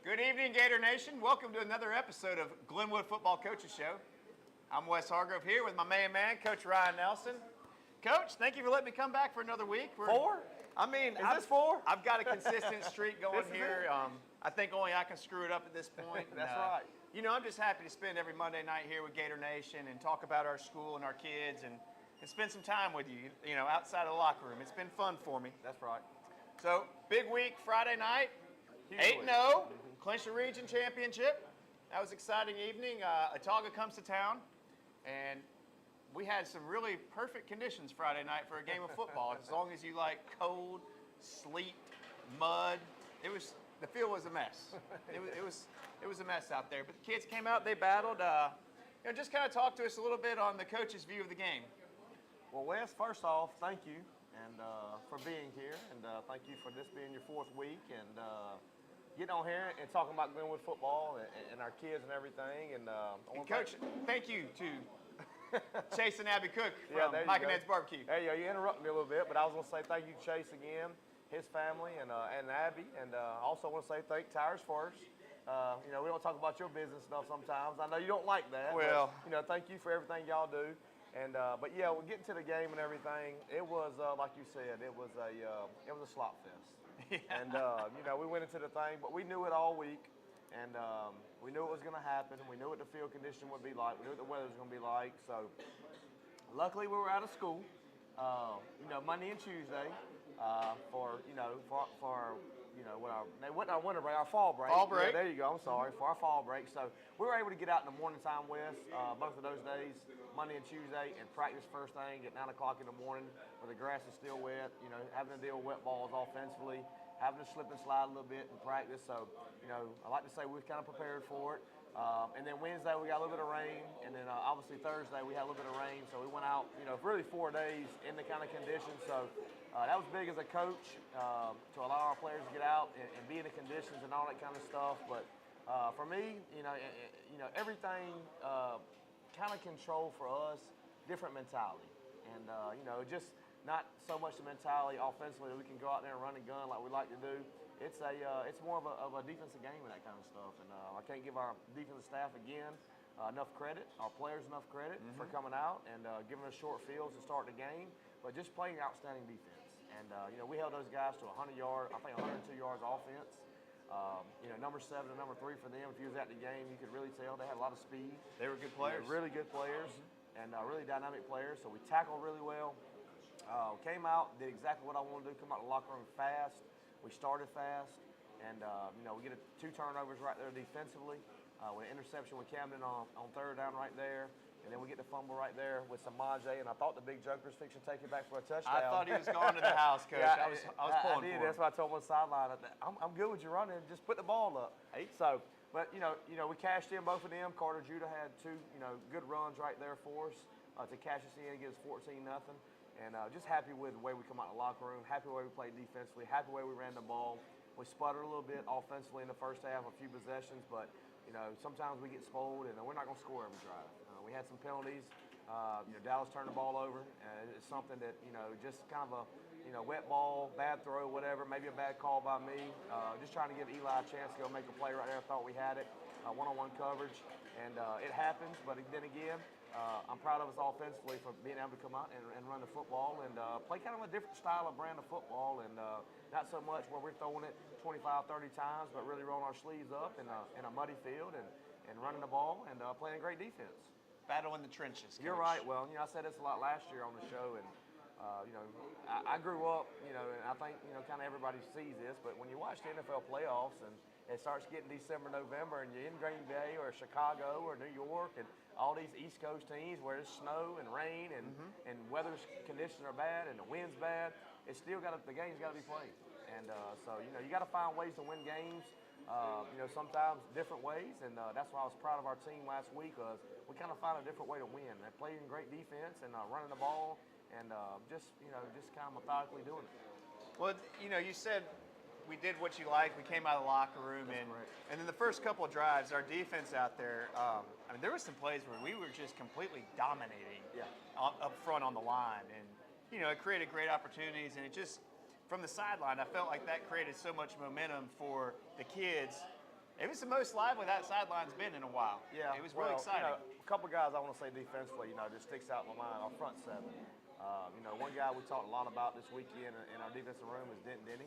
Good evening, Gator Nation. Welcome to another episode of Glenwood Football Coaches Show. I'm Wes Hargrove here with my main man, Coach Ryan Nelson. Coach, thank you for letting me come back for another week. Four? I mean, Is this four? I've got a consistent streak going This is here. it? I think only I can screw it up at this point. That's right. You know, I'm just happy to spend every Monday night here with Gator Nation and talk about our school and our kids and spend some time with you, outside of the locker room. It's been fun for me. That's right. So, big week Friday night, Huge 8-0, clinched the region championship. That was an exciting evening. Autauga comes to town, and we had some really perfect conditions Friday night for a game of football. As long as you like cold, sleet, mud, the field was a mess. It was a mess out there. But the kids came out, they battled. Just kind of talk to us a little bit on the coach's view of the game. Well, Wes, first off, thank you and for being here, and thank you for this being your fourth week and getting on here and talking about Glenwood football and our kids and everything. And Coach, thank you to Chase and Abby Cook from there you Mike and go. Ed's Barbecue. Hey, you interrupted me a little bit, but I was going to say thank you to Chase again, his family, and Abby, and I also want to say thank Tires First. We don't talk about your business stuff sometimes. I know you don't like that. Well, but, thank you for everything y'all do. And but yeah, we're getting to the game and everything. It was like you said, it was a slop fest. Yeah. And we went into the thing, but we knew it all week, and we knew it was going to happen. We knew what the field condition would be like. We knew what the weather was going to be like. So luckily, we were out of school. Monday and Tuesday for our winter break, our fall break. Fall break. Yeah, there you go. I'm sorry, for our fall break. So we were able to get out in the morning time, Wes, both of those days, Monday and Tuesday, and practice first thing at 9 o'clock in the morning where the grass is still wet, having to deal with wet balls offensively, having to slip and slide a little bit in practice. So, I like to say we've kind of prepared for it. And then Wednesday we got a little bit of rain, and then obviously Thursday we had a little bit of rain. So we went out, really 4 days in the kind of conditions. So that was big as a coach to allow our players to get out and be in the conditions and all that kind of stuff. But for me, everything kind of controlled for us, different mentality, and just not so much the mentality offensively that we can go out there and run and gun like we like to do. It's more of a defensive game and that kind of stuff. And I can't give our defensive staff again enough credit, our players enough credit for coming out and giving us short fields to start the game, but just playing outstanding defense. And we held those guys to 100 yards, I think 102 yards offense. Number 7 and number 3 for them. If you was at the game, you could really tell they had a lot of speed. They were good players. Really good players and really dynamic players. So we tackled really well. Came out, did exactly what I wanted to do. Come out of the locker room fast. We started fast, and we get 2 turnovers right there defensively. With an interception with Camden on third down right there, and then we get the fumble right there with Samaje, and I thought the big joker's fixing to take it back for a touchdown. I thought he was going to the house, Coach. Yeah, I was pulling I did. for That's him. what I told him on the sideline. I'm good with you running. Just put the ball up. So, but we cashed in both of them. Carter Judah had 2 good runs right there for us to cash us in and get us 14-0. And just happy with the way we come out of the locker room, happy the way we played defensively, happy the way we ran the ball. We sputtered a little bit offensively in the first half, a few possessions, but sometimes we get spoiled, and we're not going to score every drive. We had some penalties. Dallas turned the ball over. It's something that just kind of a wet ball, bad throw, whatever, maybe a bad call by me. Just trying to give Eli a chance to go make a play right there. I thought we had it, one-on-one coverage, and it happens. But then again, I'm proud of us offensively for being able to come out and run the football and play kind of a different style of brand of football, and not so much where we're throwing it 25, 30 times, but really rolling our sleeves up in a muddy field and running the ball and playing great defense. Battle in the trenches, Coach. You're right. Well, I said this a lot last year on the show, and I grew up, and I think kind of everybody sees this, but when you watch the NFL playoffs and it starts getting December, November, and you're in Green Bay or Chicago or New York and all these East Coast teams where there's snow and rain and weather conditions are bad and the wind's bad, it's still the game's got to be played. And so you got to find ways to win games. Sometimes different ways, and that's why I was proud of our team last week. Was we kind of found a different way to win. They played in great defense and running the ball, and just kind of methodically doing it. Well, you said we did what you liked. We came out of the locker room, and then the first couple of drives, our defense out there. There were some plays where we were just completely dominating up front on the line, and it created great opportunities, and it just. From the sideline, I felt like that created so much momentum for the kids It was the most lively that sideline's been in a while. Yeah, It was really well, exciting. A couple guys I want to say defensively, just sticks out in my mind. Our front seven. One guy we talked a lot about this weekend in our defensive room is Denny.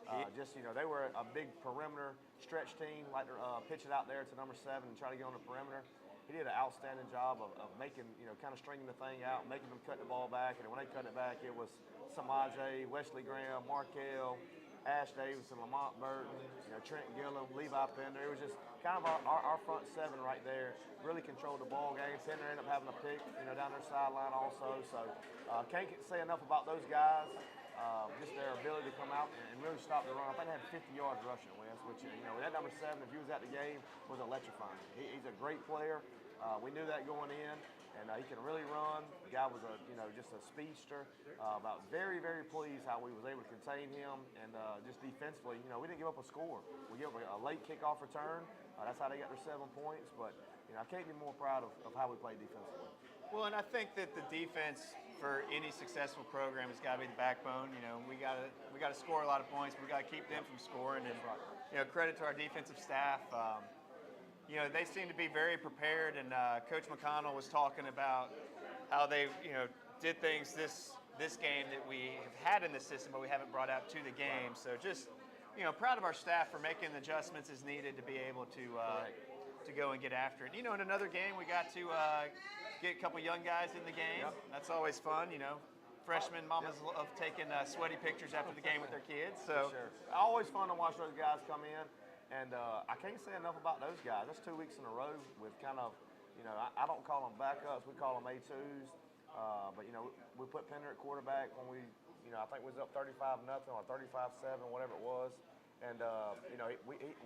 They were a big perimeter stretch team, like pitch it out there to number 7 and try to get on the perimeter. He did an outstanding job of making, kind of stringing the thing out, making them cut the ball back. And when they cut it back, it was Samaje, Wesley Graham, Markel, Ash Davidson, Lamont Burton, Trent Gillum, Levi Pender. It was just kind of our front seven right there really controlled the ball game. Pender ended up having a pick, down their sideline also. So can't say enough about those guys. Just their ability to come out and really stop the run. I think they had 50 yards rushing, Wes, which, that number 7, if he was at the game, was electrifying. He's a great player. We knew that going in, and he can really run. The guy was just a speedster. About very, very pleased how we was able to contain him, and just defensively, we didn't give up a score. We gave up a late kickoff return. That's how they got their 7 points. But I can't be more proud of how we played defensively. Well, and I think that the defense for any successful program has got to be the backbone. We got to score a lot of points. We got to keep them from scoring. And credit to our defensive staff. They seem to be very prepared. And Coach McConnell was talking about how they did things this game that we have had in the system, but we haven't brought out to the game. So just proud of our staff for making the adjustments as needed to be able to go and get after it. In another game we got to get a couple young guys in the game. Yep. That's always fun, Freshmen mamas love taking sweaty pictures after the game with their kids. So sure. Always fun to watch those guys come in. And I can't say enough about those guys. That's 2 weeks in a row with kind of, I don't call them backups. We call them A2s. But we put Pender at quarterback when we, I think we was up 35-0 or 35-7, whatever it was. And,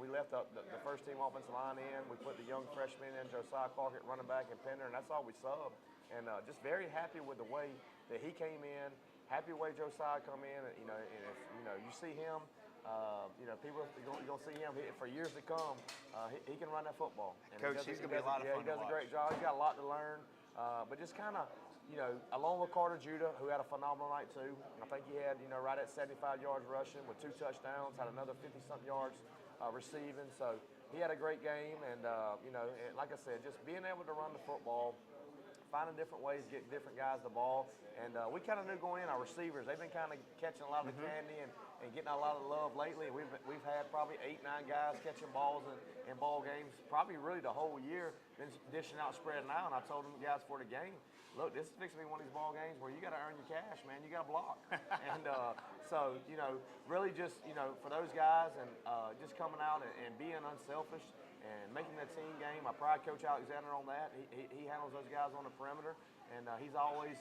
we left the first team offensive line in. We put the young freshman in, Josiah Clark at running back and Pender, and that's all we subbed. And just very happy with the way that he came in, happy the way Josiah come in. And, and if, you see him, people are going to see him for years to come. He can run that football. And Coach, he's going to be a lot of fun. He does a great job. He's got a lot to learn. But just kind of, along with Carter Judah, who had a phenomenal night too. I think he had, right at 75 yards rushing with 2 touchdowns, had another 50-something yards receiving. So he had a great game. And, and like I said, just being able to run the football, finding different ways to get different guys the ball. And we kind of knew going in, our receivers, they've been kind of catching a lot of the candy and getting a lot of love lately. We've had probably 8-9 guys catching balls in ball games, probably really the whole year, been dishing out, spreading out. And I told them guys for the game, look, this is fixing to be one of these ball games where you got to earn your cash, man. You got to block. And so, really just, for those guys and just coming out and being unselfish and making that team game. I pride Coach Alexander on that. He handles those guys on the perimeter, and he's always,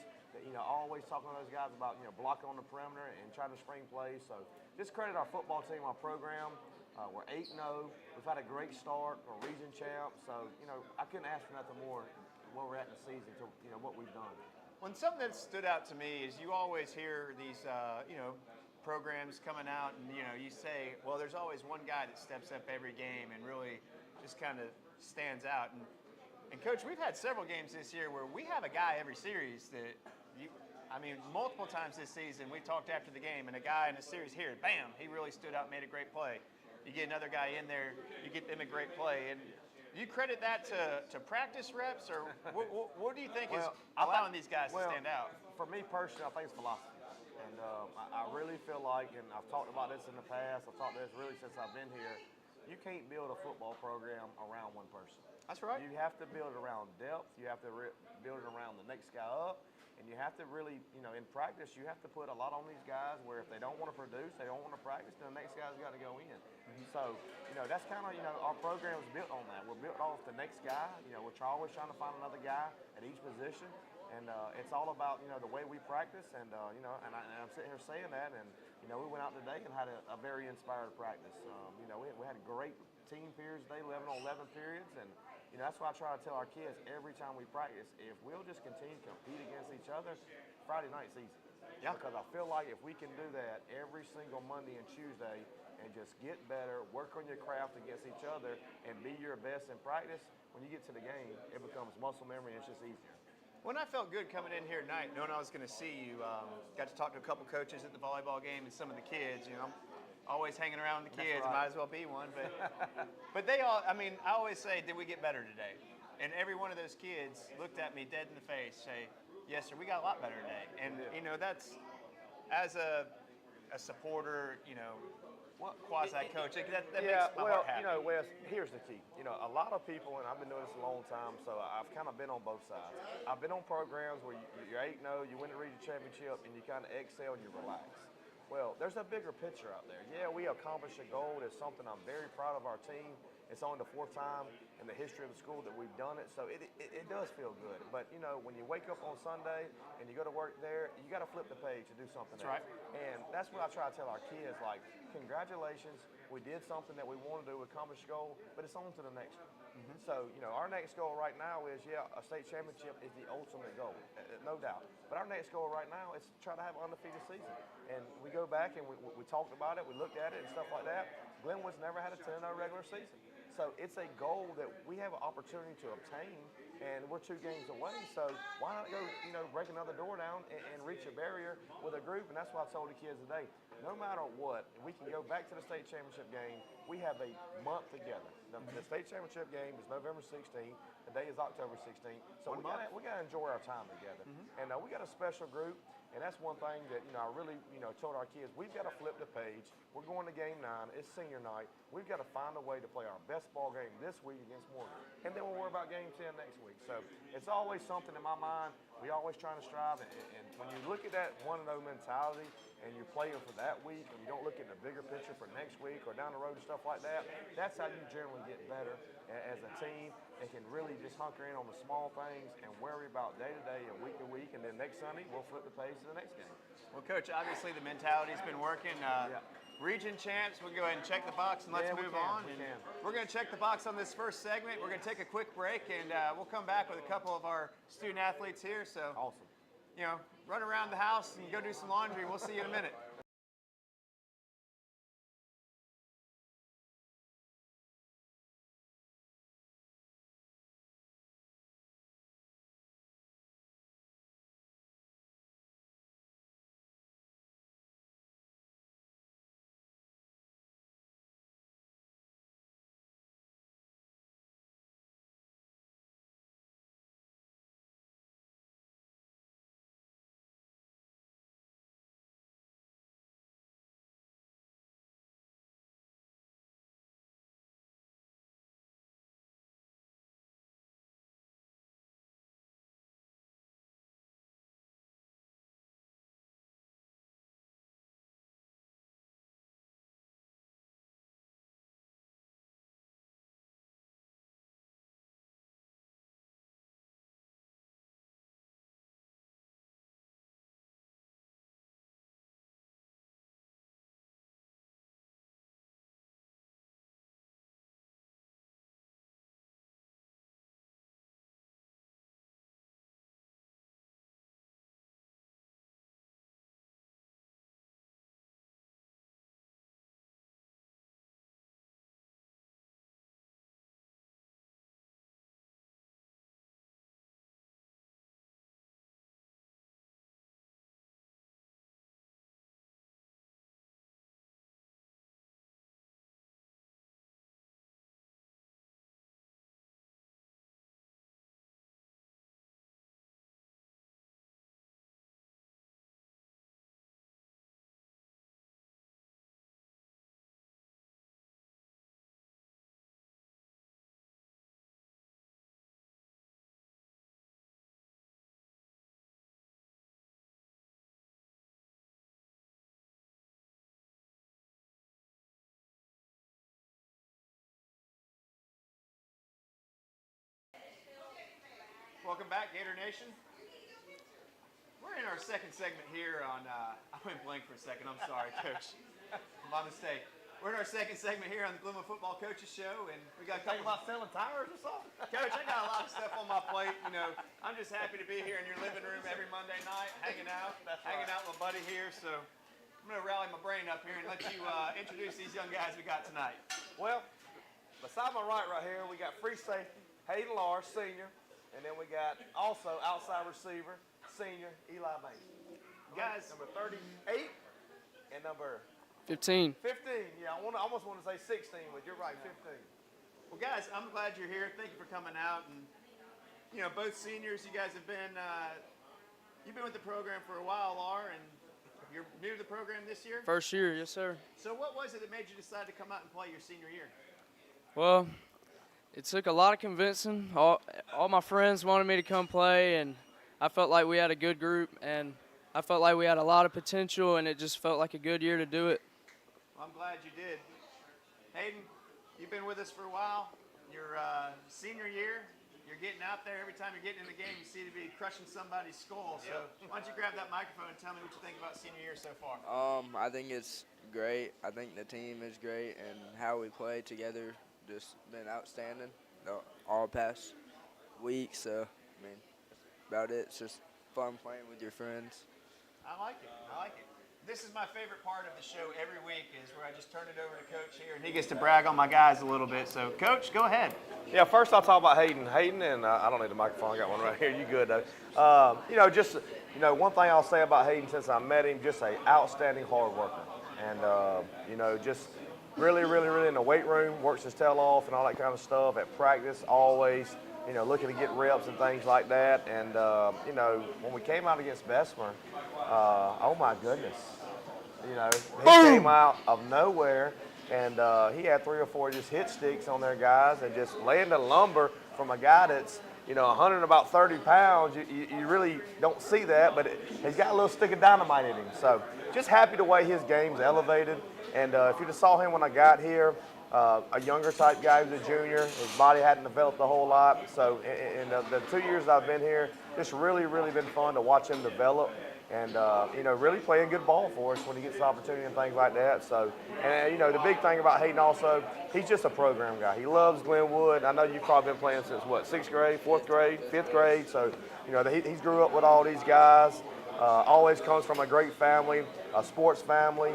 always talking to those guys about, blocking on the perimeter and trying to spring plays. So just credit our football team, our program. We're 8-0. We've had a great start. We're region champs. So, I couldn't ask for nothing more where we're at in the season to, what we've done. When something that stood out to me is you always hear these, programs coming out and, you say, well, there's always one guy that steps up every game and really just kind of stands out. And Coach, we've had several games this year where we have a guy every series that multiple times this season we talked after the game and a guy in a series here, bam, he really stood out, made a great play. You get another guy in there, you get them a great play. And do you credit that to practice reps, or what do you think is allowing these guys to stand out? For me personally, I think it's philosophy. And I really feel like, and I've talked about this in the past, I've talked about this really since I've been here, you can't build a football program around one person. That's right. You have to build it around depth. You have to build it around the next guy up. And you have to really, in practice, you have to put a lot on these guys where if they don't want to produce, they don't want to practice, then the next guy's got to go in. Mm-hmm. So, that's kind of, our program is built on that. We're built off the next guy. We're always trying to find another guy at each position. And it's all about, the way we practice. And, and I'm sitting here saying that. And, we went out today and had a very inspired practice. We had great team periods today, 11 on 11 periods. And, that's why I try to tell our kids every time we practice, if we'll just continue to compete against each other, Friday night's easy. Yeah. Because I feel like if we can do that every single Monday and Tuesday and just get better, work on your craft against each other, and be your best in practice, when you get to the game, it becomes muscle memory and it's just easier. When I felt good coming in here tonight, knowing I was going to see you, got to talk to a couple coaches at the volleyball game and some of the kids. always hanging around with the That's kids. right. Might as well be one. But they all, I mean, I always say, did we get better today? And every one of those kids looked at me dead in the face, say, yes, sir, we got a lot better today. And, you know, that's, as a supporter, you know, quasi-coach, that Yeah, makes my well, heart happy. you know, Wes, here's the key. You know, a lot of people, and I've been doing this a long time, so I've kind of been on both sides. I've been on programs where you're 8-0, you win the region championship, and you kind of excel and you relax. Well, there's a bigger picture out there. Yeah, we accomplished a goal. It's something I'm very proud of our team. It's only the 4th time in the history of the school that we've done it, so it does feel good. But, you know, when you wake up on Sunday and you go to work there, you got to flip the page and do something That's else. right. And that's what I try to tell our kids, like, congratulations, we did something that we want to do, accomplish a goal, but it's on to the next one. So, you know, our next goal right now is, a state championship is the ultimate goal, no doubt. But our next goal right now is to try to have an undefeated season. And we go back and we talked about it, we looked at it and stuff like that. Glenwood's never had a 10-0 regular season. So it's a goal that we have an opportunity to obtain, and we're 2 games away. So why not go, you know, break another door down and reach a barrier with a group? And that's what I told the kids today. No matter what, we can go back to the state championship game. We have a month together. The state championship game is November 16th. Today is October 16th. So we gotta enjoy our time together. And we got a special group. And that's one thing that, you know, I really, you know, told our kids, we've got to flip the page. We're going to game 9. It's senior night. We've got to find a way to play our best ball game this week against Morgan. And then we'll worry about game 10 next week. So it's always something in my mind. We always trying to strive. And when you look at that 1-0 mentality and you're playing for that week and you don't look at the bigger picture for next week or down the road and stuff like that, that's how you generally get better as a team and can really just hunker in on the small things and worry about day to day and week to week. And then next Sunday, we'll flip the page to the next game. Well, Coach, obviously the mentality's been working. Region champs, we'll go ahead and check the box and let's move on. We're going to check the box on this first segment. We're going to take a quick break and we'll come back with a couple of our student athletes here. So, Awesome. you know, run around the house and go do some laundry. We'll see you in a minute. Welcome back, Gator Nation. We're in our second segment here on, I went blank for a second, I'm sorry, Coach. My mistake. We're in our second segment here on the Glenwood Football Coaches Show, and we got a couple About selling tires or something? Coach, I got a lot of stuff on my plate. You know, I'm just happy to be here in your living room every Monday night, hanging out with my buddy here. So I'm going to rally my brain up here and let you introduce these young guys we got tonight. Well, beside my right here, we got free safety, Hayden Lars, senior. And then we got also outside receiver, senior, Eli Mason. Guys, number 38 and number 15. 15. Yeah, I almost want to say 16, but you're right, 15. Well, guys, I'm glad you're here. Thank you for coming out. And, both seniors, you guys have been, you've been with the program for a while, Lar, and you're new to the program this year? First year, yes, sir. So what was it that made you decide to come out and play your senior year? Well, it took a lot of convincing. All my friends wanted me to come play, and I felt like we had a good group, and I felt like we had a lot of potential, and it just felt like a good year to do it. Well, I'm glad you did. Hayden, you've been with us for a while. Your senior year, you're getting out there. Every time you're getting in the game, you seem to be crushing somebody's skull. So why don't you grab that microphone and tell me what you think about senior year so far? I think it's great. I think the team is great, and how we play together just been outstanding all past week. So, I mean, that's about it. It's just fun playing with your friends. I like it. This is my favorite part of the show every week is where I just turn it over to Coach here, and he gets to brag on my guys a little bit. So, Coach, go ahead. Yeah, first I'll talk about Hayden. Hayden, and I don't need the microphone. I got one right here. You good, though. One thing I'll say about Hayden since I met him, just an outstanding hard worker. And, just really, really, really in the weight room, works his tail off and all that kind of stuff. At practice, always, looking to get reps and things like that. And, when we came out against Bessemer, oh, my goodness. He came out of nowhere, and he had 3 or 4 just hit sticks on their guys and just landed lumber from a guy that's, 130 pounds. You really don't see that, but he's got a little stick of dynamite in him. So just happy the way his game's elevated. And if you just saw him when I got here, a younger type guy who's a junior. His body hadn't developed a whole lot. So in the 2 years I've been here, it's really, really been fun to watch him develop. And, really playing good ball for us when he gets the opportunity and things like that. So, and, the big thing about Hayden also, he's just a program guy. He loves Glenwood. I know you've probably been playing since, 6th grade, 4th grade, 5th grade. So, he's grew up with all these guys. Always comes from a great family, a sports family.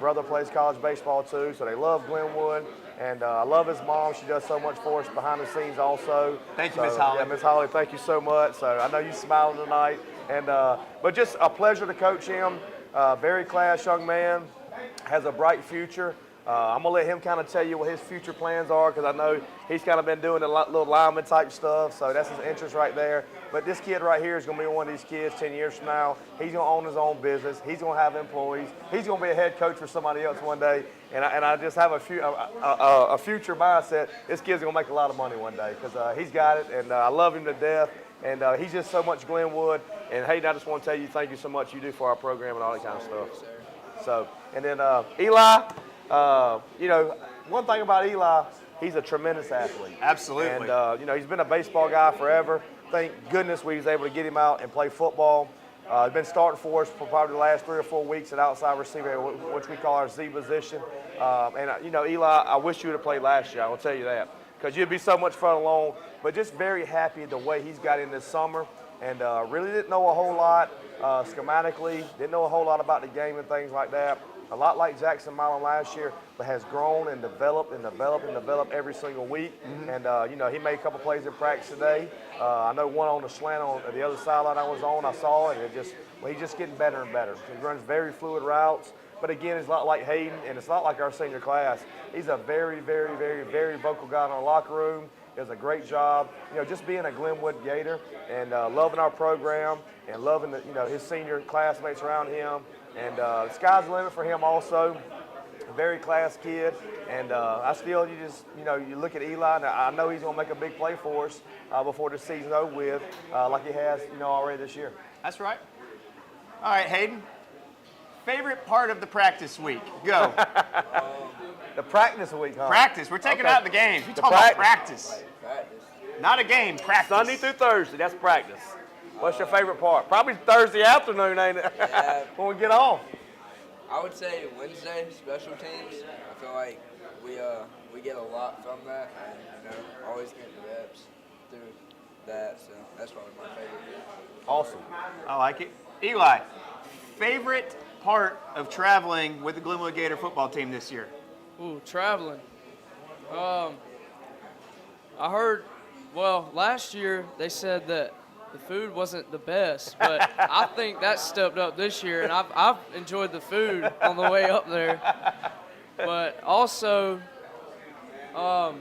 Brother plays college baseball, too, so they love Glenwood. And I love his mom. She does so much for us behind the scenes also. Thank you, Miss Holly. Yeah, Miss Holly, thank you so much. So I know you smiling tonight. And but just a pleasure to coach him. Very class young man, has a bright future. I'm gonna let him kind of tell you what his future plans are because I know he's kind of been doing a little lineman type stuff. So that's his interest right there. But this kid right here is gonna be one of these kids 10 years from now. He's gonna own his own business. He's gonna have employees. He's gonna be a head coach for somebody else one day. And I just have a future mindset. This kid's gonna make a lot of money one day because he's got it, and I love him to death. And he's just so much Glenwood. And Hayden, I just want to tell you thank you so much you do for our program and all that kind of stuff. So, and then Eli, one thing about Eli, he's a tremendous athlete. Absolutely. And, he's been a baseball guy forever. Thank goodness we was able to get him out and play football. He's been starting for us for probably the last 3 or 4 weeks at outside receiver, which we call our Z position. Eli, I wish you would have played last year. I will tell you that. Because you'd be so much fun alone. But just very happy the way he's got in this summer. And really didn't know a whole lot schematically. Didn't know a whole lot about the game and things like that. A lot like Jackson Milan last year, but has grown and developed and developed and developed every single week. Mm-hmm. And, he made a couple plays in practice today. I know one on the slant on the other sideline I was on. I saw it. And he's just getting better and better. He runs very fluid routes. But again, it's not like Hayden, and it's not like our senior class. He's a very, very, very, very vocal guy in our locker room. Does a great job, just being a Glenwood Gator and loving our program and loving his senior classmates around him. And the sky's the limit for him also. Very class kid. And you look at Eli, and I know he's going to make a big play for us before the season's over with, like he has, already this year. That's right. All right, Hayden. Favorite part of the practice week? Go. The practice week, huh? Practice. We're taking out the games. We're talking about practice. Practice. Not a game, practice. Sunday through Thursday, that's practice. What's your favorite part? Probably Thursday afternoon, ain't it? Yeah. When we get off. I would say Wednesday, special teams. I feel like we get a lot from that, and always getting reps through that. So that's probably my favorite. Awesome. I like it. Eli, favorite part of traveling with the Glenwood Gator football team this year? Ooh, traveling. I heard, last year they said that the food wasn't the best, but I think that stepped up this year, and I've enjoyed the food on the way up there. But also, I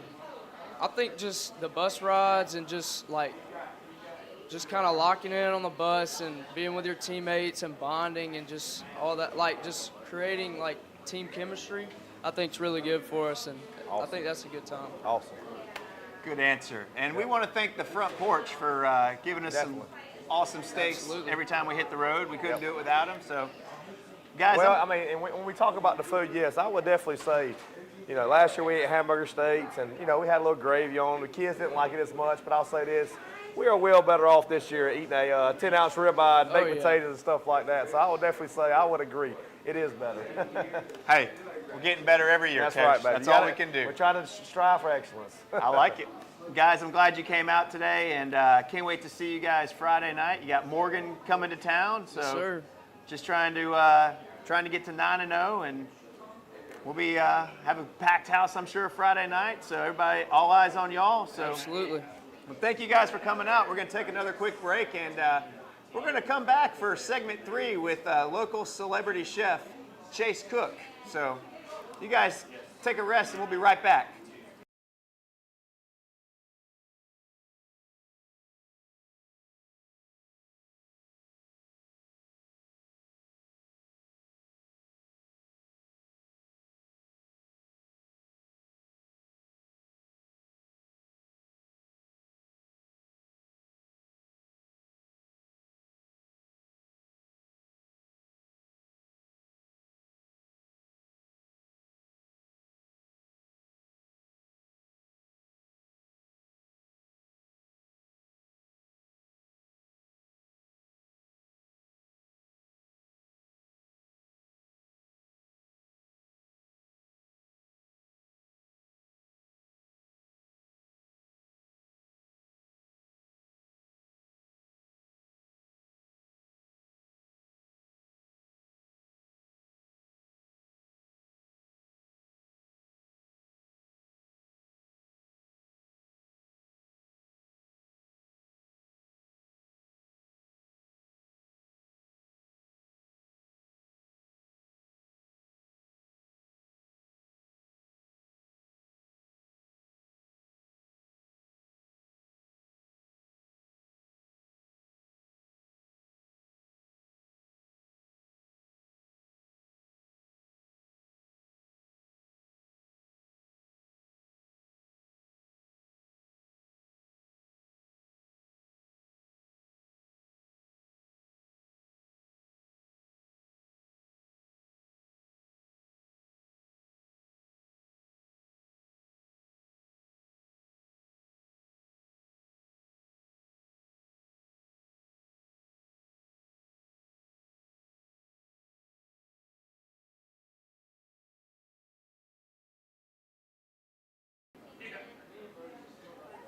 think just the bus rides and just kind of locking in on the bus and being with your teammates and bonding and just all that, like just creating like team chemistry, I think is really good for us, and I think that's a good time. Awesome. Good answer. And we want to thank the front porch for giving us some awesome steaks Absolutely. every time we hit the road. We couldn't do it without them. So, guys, Well, I mean, and when we talk about the food, yes, I would definitely say, last year we ate hamburger steaks, and, we had a little gravy on. The kids didn't like it as much, but I'll say this. We are well better off this year eating a 10-ounce ribeye, baked potatoes, and stuff like that. So I would definitely say I would agree. It is better. hey, we're getting better every year, That's Coach. right, baby. That's all we can do. We're trying to strive for excellence. I like it. Guys, I'm glad you came out today, and can't wait to see you guys Friday night. You got Morgan coming to town, so Yes, sir. just trying to get to 9-0, and we'll be have a packed house, I'm sure, Friday night. So everybody, all eyes on y'all. So Absolutely. well, thank you guys for coming out. We're going to take another quick break, and we're going to come back for segment 3 with local celebrity chef Chase Cook. So you guys take a rest, and we'll be right back.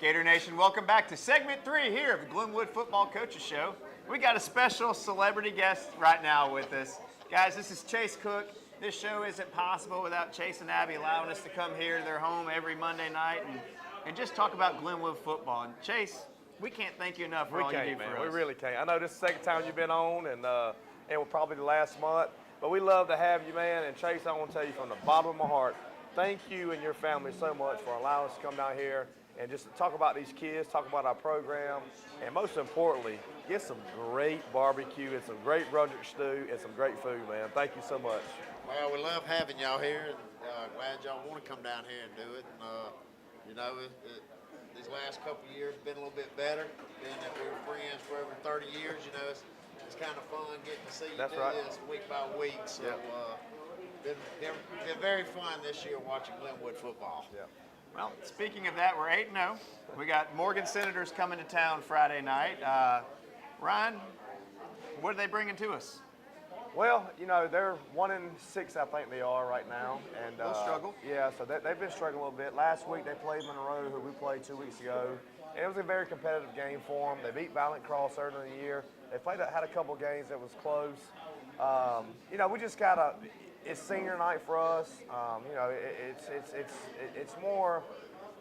Gator Nation, welcome back to segment 3 here of the Glenwood Football Coaches Show. We got a special celebrity guest right now with us. Guys, this is Chase Cook. This show isn't possible without Chase and Abby allowing us to come here to their home every Monday night and just talk about Glenwood football. And Chase, we can't thank you enough for all you do for us. We really can't. I know this is the second time you've been on, and it will probably the last month. But we love to have you, man. And Chase, I want to tell you from the bottom of my heart, thank you and your family so much for allowing us to come down here and just talk about these kids, talk about our program, and most importantly, get some great barbecue and some great Brunswick stew and some great food, man. Thank you so much. Well, we love having y'all here, and glad y'all want to come down here and do it. And, these last couple of years have been a little bit better, being that we were friends for over 30 years. It's kind of fun getting to see you do this week by week. So, been very fun this year watching Glenwood football. Yeah. Well, speaking of that, we're 8-0. We got Morgan Senators coming to town Friday night. Ryan, what are they bringing to us? Well, they're 1-6, I think they are right now. And a little struggle. Yeah, so they've been struggling a little bit. Last week they played Monroe, who we played 2 weeks ago. And it was a very competitive game for them. They beat Valiant Cross earlier in the year. They had a couple games that was close. We just gotta. It's senior night for us. It's more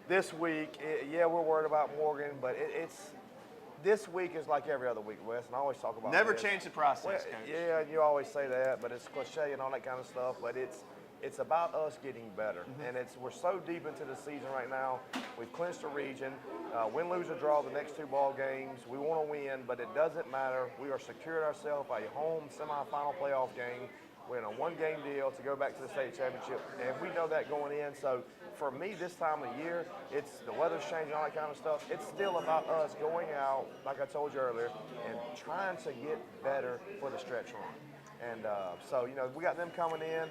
this week. We're worried about Morgan, but This week is like every other week, Wes, and I always talk about Never this. change the process, Well, Coach. yeah, you always say that, but it's cliche and all that kind of stuff. But it's about us getting better, and we're so deep into the season right now. We've clinched the region, win, lose, or draw the next 2 ball games. We want to win, but it doesn't matter. We are secured ourselves a home semifinal playoff game. We're in a 1-game deal to go back to the state championship, and we know that going in. So for me, this time of year, it's the weather's changing, all that kind of stuff. It's still about us going out, like I told you earlier, and trying to get better for the stretch run. And so, you know, we got them coming in.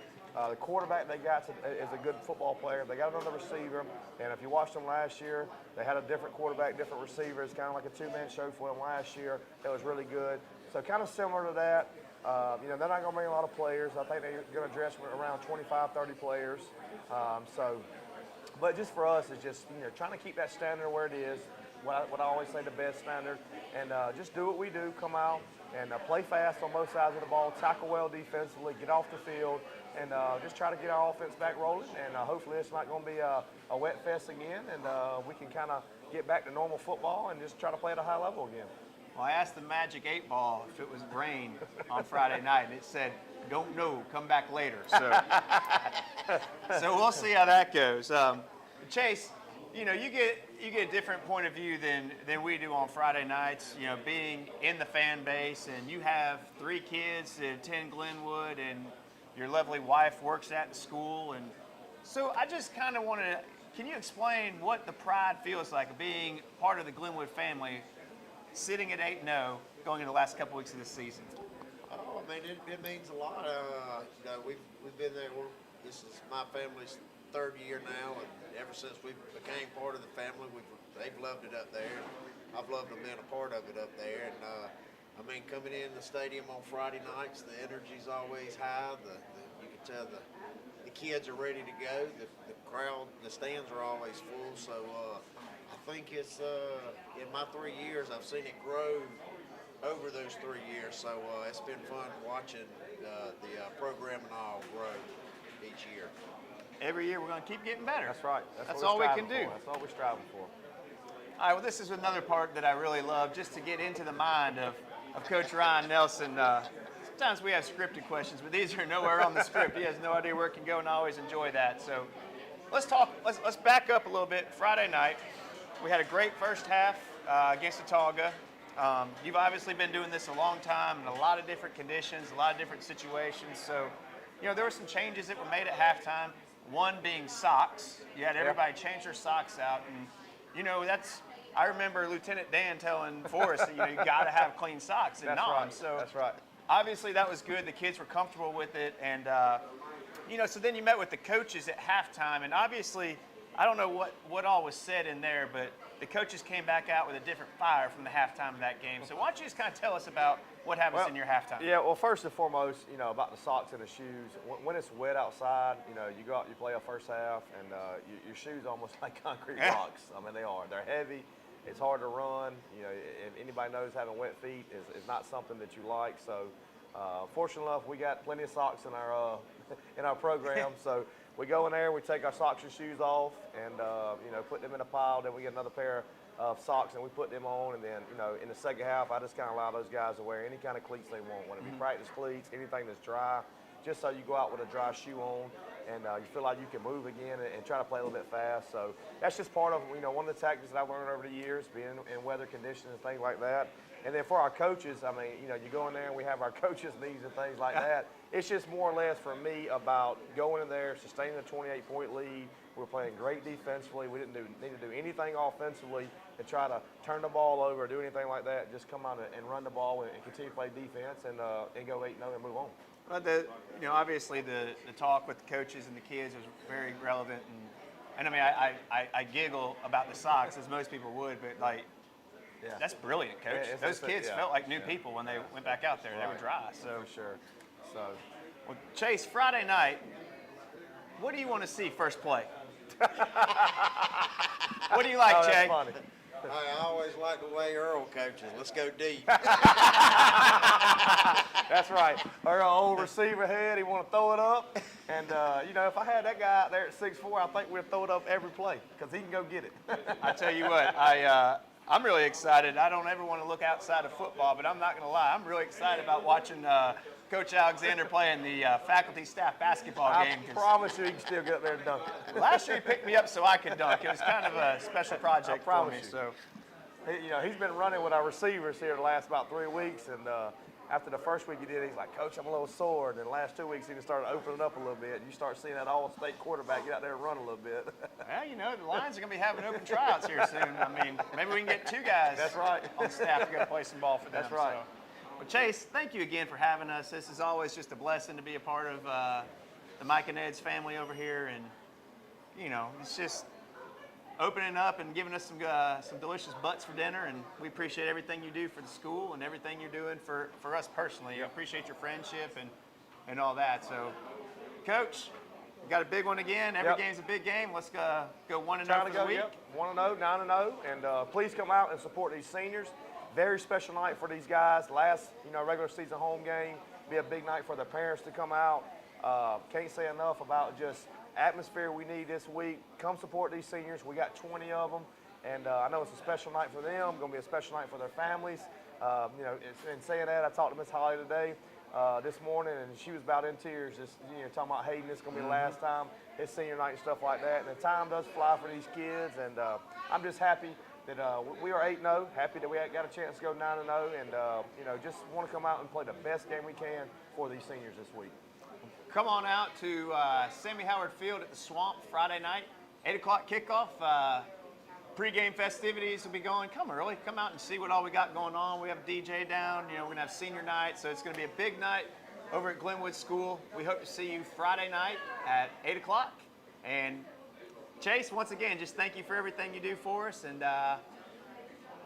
The quarterback they got is a good football player. They got another receiver, and if you watched them last year, they had a different quarterback, different receivers, kind of like a 2-man show for them last year. That was really good. So kind of similar to that. You know, they're not going to bring a lot of players. I think they're going to dress around 25, 30 players. But just for us, it's just, you know, trying to keep that standard where it is, what I always say, the best standard, and just do what we do, come out and play fast on both sides of the ball, tackle well defensively, get off the field, and just try to get our offense back rolling. And hopefully it's not going to be a wet fest again, and we can kind of get back to normal football and just try to play at a high level again. Well, I asked the Magic 8 Ball if it was rain on Friday night, and it said, "Don't know, come back later." So, so we'll see how that goes. Chase, you know, you get a different point of view than we do on Friday nights. You know, being in the fan base, and you have 3 kids that attend Glenwood, and your lovely wife works at the school, and so I just kind of want to. Can you explain what the pride feels like being part of the Glenwood family? Sitting at 8-0, going into the last couple weeks of the season. Oh, I mean, it means a lot. You know, we've been there. This is my family's 3rd year now, and ever since we became part of the family, they've loved it up there. I've loved them being a part of it up there. And I mean, coming in the stadium on Friday nights, the energy's always high. You can tell the kids are ready to go. The crowd, the stands are always full. So. I think it's in my 3 years I've seen it grow over those 3 years, so it's been fun watching the program and all grow each year. Every year we're going to keep getting better. That's right. That's all we can do. That's all we're striving for. All right, well, this is another part that I really love, just to get into the mind of Coach Ryan Nelson. Sometimes we have scripted questions, but these are nowhere on the script. He has no idea where it can go, and I always enjoy that. So let's back up a little bit. Friday night, we had a great first half against Autauga. You've obviously been doing this a long time in a lot of different conditions, a lot of different situations. So, you know, there were some changes that were made at halftime. One being socks. You had everybody change their socks out. And, you know, I remember Lieutenant Dan telling Forrest that, you know, you got to have clean socks and non. Right. So that's right. Obviously that was good. The kids were comfortable with it. And, you know, so then you met with the coaches at halftime. And obviously, I don't know what all was said in there, but the coaches came back out with a different fire from the halftime of that game. So why don't you just kind of tell us about what happens in your halftime? Yeah, well, first and foremost, you know, about the socks and the shoes. When it's wet outside, you know, you go out, you play a first half, and your shoes almost like concrete rocks. I mean, they are. They're heavy. It's hard to run. You know, if anybody knows having wet feet is not something that you like. So, fortunately enough, we got plenty of socks in our program. So. We go in there, we take our socks and shoes off, and you know, put them in a pile. Then we get another pair of socks, and we put them on. And then, you know, in the second half, I just kind of allow those guys to wear any kind of cleats they want. Whether it be practice cleats, anything that's dry, just so you go out with a dry shoe on, and you feel like you can move again and try to play a little bit fast. So that's just part of, you know, one of the tactics that I've learned over the years, being in weather conditions and things like that. And then for our coaches, I mean, you know, you go in there and we have our coaches' meetings and things like that. It's just more or less for me about going in there, sustaining a 28-point lead. We're playing great defensively. We didn't need to do anything offensively to try to turn the ball over or do anything like that. Just come out and run the ball and continue to play defense and go 8-0 and move on. Well, you know, obviously the talk with the coaches and the kids was very relevant, and I mean, I giggle about the socks as most people would, but like. Yeah. That's brilliant, Coach. Those kids felt like new people when they went back out there. Right. They were dry. So for sure. So, well, Chase, Friday night, what do you want to see first play? What do you like, Jay? That's funny. I always like the way Earl coaches. Let's go deep. That's right. Our old receiver head, he want to throw it up. And, you know, if I had that guy out there at 6'4", I think we'd throw it up every play because he can go get it. I tell you what, I'm really excited. I don't ever want to look outside of football, but I'm not going to lie. I'm really excited about watching Coach Alexander play in the faculty staff basketball game. I promise you, he can still get up there and dunk it. Last year he picked me up so I could dunk. It was kind of a special project for me. You. So, He's been running with our receivers here the last about 3 weeks, and after the first week he did, he's like, Coach, I'm a little sore. And then the last 2 weeks he started opening up a little bit. You start seeing that all-state quarterback get out there and run a little bit. Well, the Lions are going to be having open tryouts here soon. I mean, maybe we can get 2 guys That's right. on staff to go play some ball for them. That's right. So. Well, Chase, thank you again for having us. This is always just a blessing to be a part of the Mike and Ed's family over here. And, it's just opening up and giving us some delicious butts for dinner, and we appreciate everything you do for the school and everything you're doing for us personally. I appreciate your friendship and all that. So, Coach, we got a big one again. Every game's a big game. Let's go 1-0 for the week. 1-0, 9-0, and please come out and support these seniors. Very special night for these guys. Last, regular season home game. Be a big night for their parents to come out. Can't say enough about just atmosphere we need this week. Come support these seniors. We got 20 of them, and I know it's a special night for them. Going to be a special night for their families. In saying that, I talked to Miss Holly today, this morning, and she was about in tears. Just talking about Hayden. It's going to be the last time his senior night and stuff like that. And the time does fly for these kids, and I'm just happy that we are 8-0. Happy that we got a chance to go 9-0, and just want to come out and play the best game we can for these seniors this week. Come on out to Sammy Howard Field at the Swamp Friday night, 8 o'clock kickoff. Pre-game festivities will be going. Come early. Come out and see what all we got going on. We have a DJ down. We're going to have senior night, so it's going to be a big night over at Glenwood School. We hope to see you Friday night at 8 o'clock. And Chase, once again, just thank you for everything you do for us. And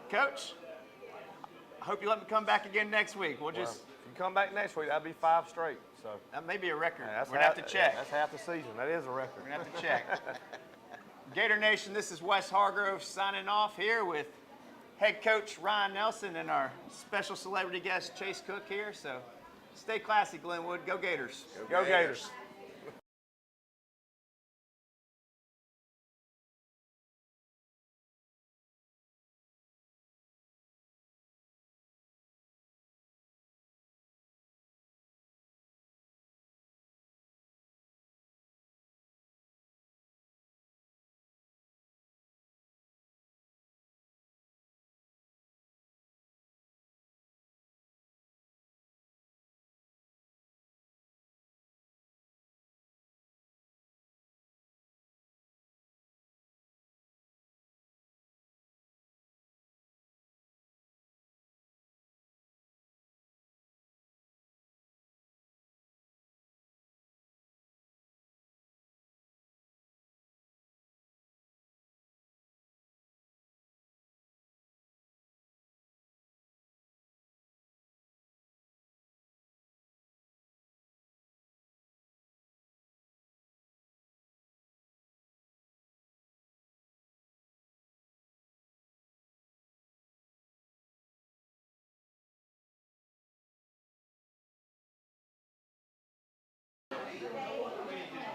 Coach, I hope you let me come back again next week. If you come back next week, that'll be 5 straight. So that may be a record. Yeah, we're going to have to check. That's half the season. That is a record. We're going to have to check. Gator Nation, this is Wes Hargrove signing off here with head coach Ryan Nelson and our special celebrity guest Chase Cook here. So stay classy, Glenwood. Go Gators. Go Gators.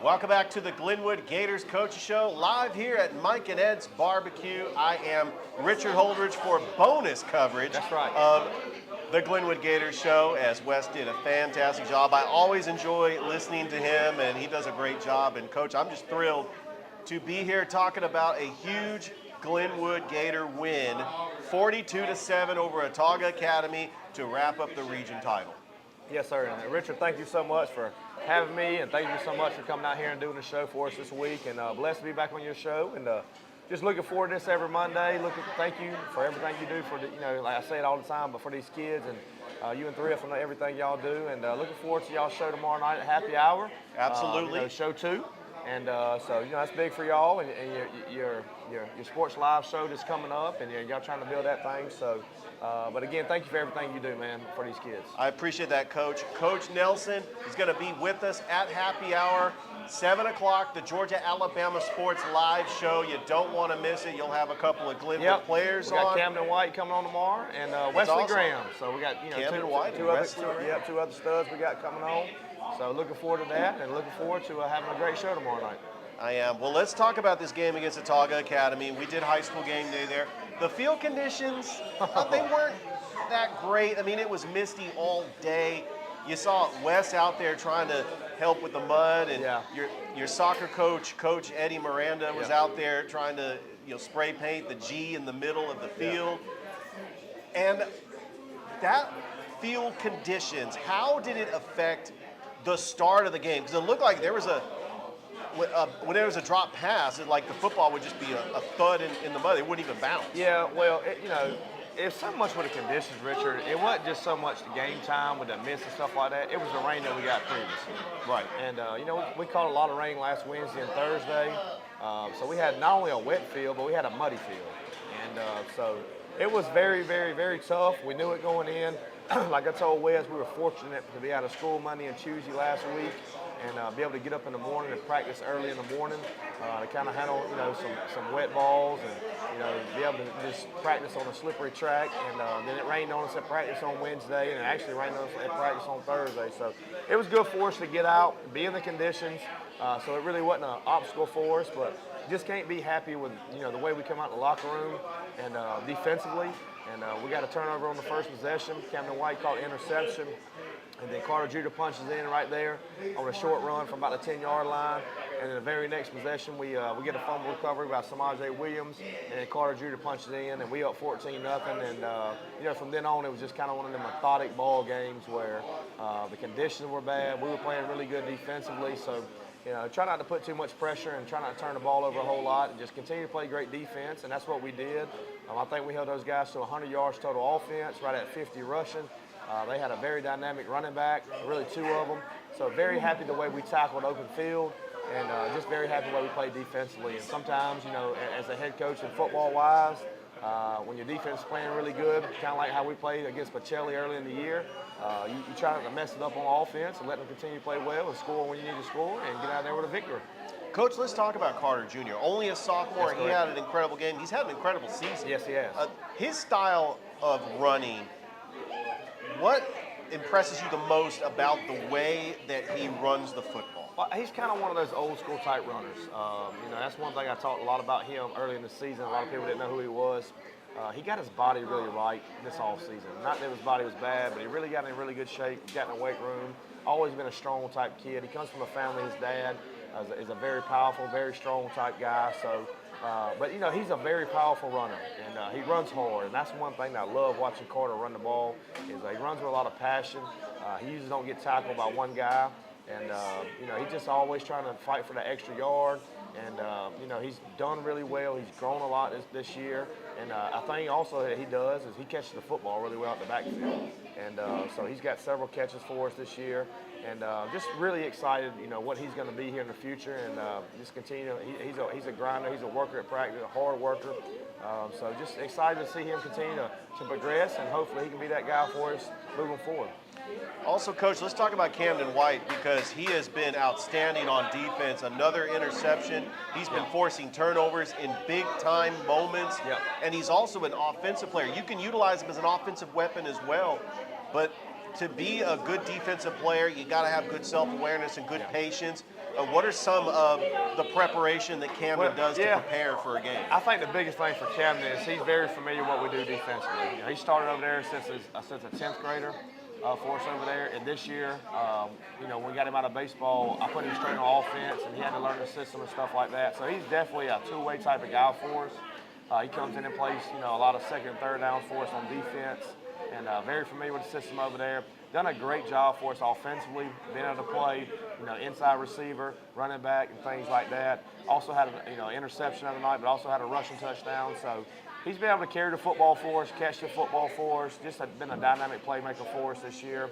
Welcome back to the Glenwood Gators Coaches Show, live here at Mike and Ed's Barbecue. I am Richard Holdridge for bonus coverage of the Glenwood Gators Show, as Wes did a fantastic job. I always enjoy listening to him, and he does a great job. And, Coach, I'm just thrilled to be here talking about a huge Glenwood Gator win, 42-7 over Autauga Academy to wrap up the region title. Yes, sir. And Richard, thank you so much for having me, and thank you so much for coming out here and doing the show for us this week. And blessed to be back on your show, and just looking forward to this every Monday. Thank you for everything you do for the, like I say it all the time, but for these kids and you and Thrift and everything y'all do. And looking forward to y'all show tomorrow night at happy hour. Absolutely. Show 2. And so that's big for y'all, and your sports live show that's coming up, and y'all trying to build that thing. So, but again, thank you for everything you do, man, for these kids. I appreciate that, Coach. Coach Nelson is going to be with us at happy hour, 7 o'clock, the Georgia-Alabama Sports Live show. You don't want to miss it. You'll have a couple of Glenwood players on. We got Camden White coming on tomorrow, and Wesley Graham. So we got two other studs we got coming on. So looking forward to that, and looking forward to having a great show tomorrow night. I am. Well, let's talk about this game against Autauga Academy. We did high school game day there. The field conditions, they weren't that great. I mean, it was misty all day. You saw Wes out there trying to help with the mud, and your soccer coach, Coach Eddie Miranda, was out there trying to spray paint the G in the middle of the field. And that field conditions, how did it affect the start of the game? Because it looked like there was when there was a drop pass, like the football would just be a thud in the mud. It wouldn't even bounce. Yeah, well, it's so much with the conditions, Richard. It wasn't just so much the game time with the mist and stuff like that. It was the rain that we got previously. Right. And, we caught a lot of rain last Wednesday and Thursday. So we had not only a wet field, but we had a muddy field. And so it was very, very, very tough. We knew it going in. Like I told Wes, we were fortunate to be out of school Monday and Tuesday last week and be able to get up in the morning and practice early in the morning to kind of handle, some wet balls and, be able to just practice on a slippery track. And then it rained on us at practice on Wednesday, and it actually rained on us at practice on Thursday. So it was good for us to get out, be in the conditions. So it really wasn't an obstacle for us, but just can't be happy with, the way we come out in the locker room and defensively. And we got a turnover on the first possession. Camden White caught interception. And then Carter Judah punches in right there on a short run from about the 10-yard line. And then the very next possession, we get a fumble recovery by Samaje Williams. And then Carter Judah punches in, and we up 14-0. And, from then on, it was just kind of one of the methodic ball games where the conditions were bad. We were playing really good defensively. So, try not to put too much pressure and try not to turn the ball over a whole lot and just continue to play great defense, and that's what we did. I think we held those guys to 100 yards total offense, right at 50 rushing. They had a very dynamic running back, really two of them. So very happy the way we tackled open field and just very happy the way we played defensively. And sometimes, as a head coach and football-wise, when your defense is playing really good, kind of like how we played against Pacelli early in the year, you try not to mess it up on offense and let them continue to play well and score when you need to score and get out there with a victory. Coach, let's talk about Carter Jr. Only a sophomore, That's he correct. had an incredible game. He's had an incredible season. Yes, he has. His style of running, what impresses you the most about the way that he runs the football? Well, he's kind of one of those old school type runners. That's one thing I talked a lot about him early in the season. A lot of people didn't know who he was. He got his body really right this offseason. Not that his body was bad, but he really got in really good shape, got in the weight room. Always been a strong type kid. He comes from a family, his dad is a very powerful, very strong type guy. So, but he's a very powerful runner, and he runs hard. And that's one thing that I love watching Carter run the ball is he runs with a lot of passion. He usually don't get tackled by one guy, and he's just always trying to fight for that extra yard. And he's done really well. He's grown a lot this year. And I think also that he does is he catches the football really well at the backfield. And so he's got several catches for us this year. And just really excited, what he's going to be here in the future. And just continue. He's a grinder. He's a worker at practice, a hard worker. So just excited to see him continue to progress, and hopefully he can be that guy for us moving forward. Also, Coach, let's talk about Camden White because he has been outstanding on defense. Another interception. He's been forcing turnovers in big-time moments. Yep. And he's also an offensive player. You can utilize him as an offensive weapon as well. But to be a good defensive player, you got to have good self-awareness and good patience. What are some of the preparation that Camden does to prepare for a game? I think the biggest thing for Camden is he's very familiar with what we do defensively. He started over there since a 10th grader. For us over there, and this year, when we got him out of baseball, I put him straight on offense, and he had to learn the system and stuff like that. So he's definitely a two-way type of guy for us. He comes in and plays, a lot of second and third downs for us on defense, and very familiar with the system over there. Done a great job for us offensively, being able to play, inside receiver, running back, and things like that. Also had an interception the other night, but also had a rushing touchdown. So he's been able to carry the football for us, catch the football for us, just been a dynamic playmaker for us this year.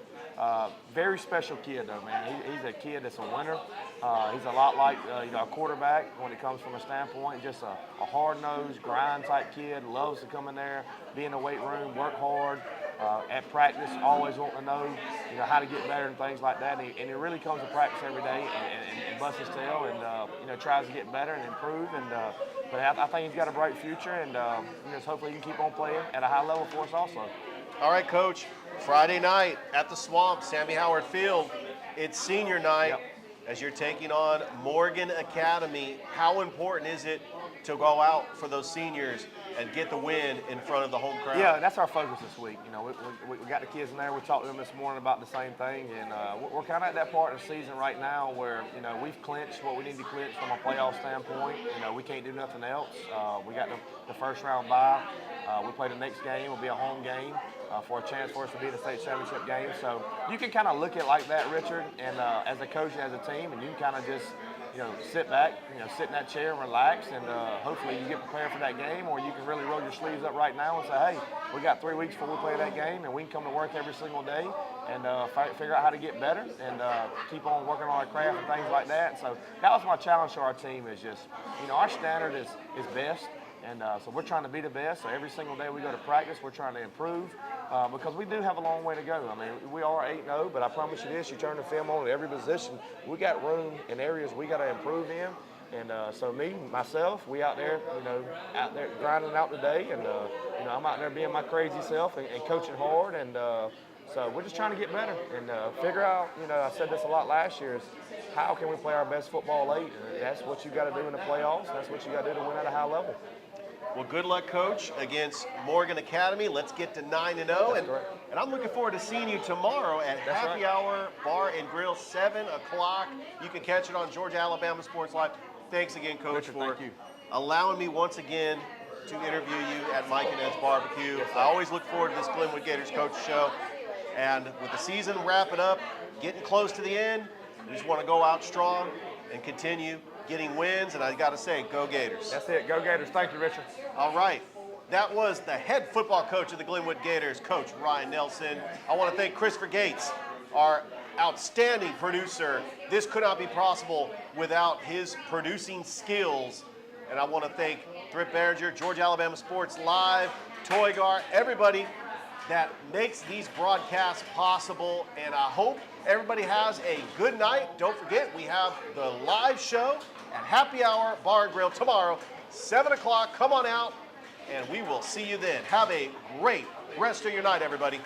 Very special kid, though, man. He's a kid that's a winner. He's a lot like a quarterback when it comes from a standpoint, just a hard-nosed, grind-type kid, loves to come in there, be in the weight room, work hard. At practice, always wanting to know, how to get better and things like that. And he really comes to practice every day and busts his tail and tries to get better and improve. But I think he's got a bright future, and hopefully he can keep on playing at a high level for us also. All right, Coach. Friday night at the Swamp, Sammy Howard Field. It's senior night. Yep. as you're taking on Morgan Academy. How important is it to go out for those seniors and get the win in front of the home crowd? Yeah, that's our focus this week. You know, we got the kids in there. We talked to them this morning about the same thing, and we're kind of at that part of the season right now where, you know, we've clinched what we need to clinch from a playoff standpoint. You know, we can't do nothing else. We got the first round bye. We play the next game. It'll be a home game for a chance for us to be in the state championship game. So you can kind of look at it like that, Richard, and as a coach and as a team, and you can kind of just, you know, sit back, you know, sit in that chair and relax, and hopefully you get prepared for that game, or you can really roll your sleeves up right now and say, hey, we got 3 weeks before we play that game, and we can come to work every single day and figure out how to get better and keep on working on our craft and things like that. And so that was my challenge to our team, is just, you know, our standard is best. And so we're trying to be the best. So every single day we go to practice, we're trying to improve because we do have a long way to go. I mean, we are 8-0, but I promise you this, you turn the film on at every position, we got room in areas we got to improve in. And so myself, we out there, you know, out there grinding out today. And, you know, I'm out there being my crazy self and coaching hard. And so we're just trying to get better and figure out, you know, I said this a lot last year, is how can we play our best football late? And that's what you got to do in the playoffs. That's what you got to do to win at a high level. Well, good luck, Coach, against Morgan Academy. Let's get to 9-0. And I'm looking forward to seeing you tomorrow at Happy Hour Bar and Grill, 7 o'clock. You can catch it on Georgia Alabama Sports Live. Thanks again, Coach, Richard, for thank you. allowing me once again to interview you at Mike and Ed's Barbecue. I always look forward to this Glenwood Gators Coach Show. And with the season wrapping up, getting close to the end, we just want to go out strong and continue getting wins, and I got to say, go Gators. That's it. Go Gators. Thank you, Richard. All right. That was the head football coach of the Glenwood Gators, Coach Ryan Nelson. I want to thank Christopher Gates, our outstanding producer. This could not be possible without his producing skills. And I want to thank Thrift Behringer, Georgia Alabama Sports Live, Toygar, everybody that makes these broadcasts possible. And I hope everybody has a good night. Don't forget, we have the live show at Happy Hour Bar and Grill tomorrow, 7 o'clock. Come on out, and we will see you then. Have a great rest of your night, everybody.